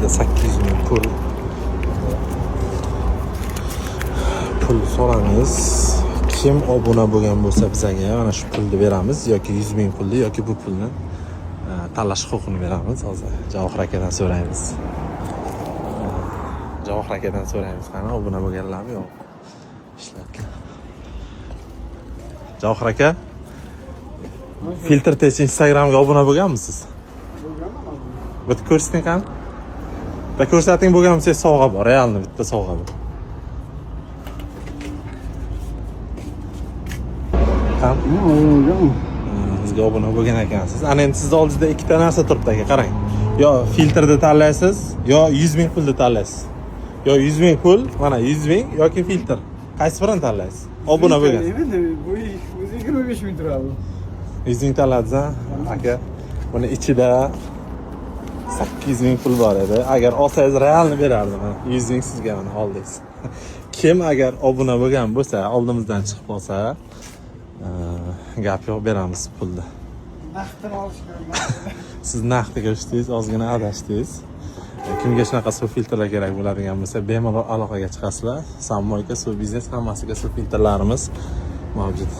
800 ming pul so'ramiz. Kim obuna bo'lgan bo'lsa bizga mana shu pulni beramiz yoki 100 ming pulni yoki bu pulni tanlash huquqini beramiz. Hozir Javohir akadan so'raymiz. Javohir akadan so'raymiz, qani obuna bo'lganlarmi yo'q? Ishlatdi. Javohir aka, filtr tech Instagramga obuna bo'lganmisiz? Bo'lganman. Bitta ko'rsating qani? Bitta ko'rsating bo'lgan bo'lsa sovg'a bor, realni bitta sovg'a bor. Qani? Bizga obuna bo'lgan ekansiz. Ana endi siz oldingizda ikkita narsa turibdi aka, qarang. Yo filtrni tanlaysiz, yo 100 ming pulni tanlaysiz. Yo 100 ming pul, mana 100 ming yoki filtr. Qaysi birini tanlaysiz? Obuna bo'lgan. Bu o'zi 25 ming turadi. 100 ming tanladingiz, aka. Buni ichida 800 ming pul bor edi. Agar olsangiz realni berardim. 100 ming sizga mana oldingiz. Kim agar obuna bo'lgan bo'lsa, oldimizdan chiqib qolsa, gap yo'q, beramiz pulni. Naqddan olish kerak. Siz naqdga ko'chdingiz, ozgina adashdingiz. Kimga shunaqa suv filtrlar kerak bo'ladigan bo'lsa, bemalol aloqaga chiqasizlar. Sammoyka suv biznes hammasiga suv filtrlarimiz mavjud.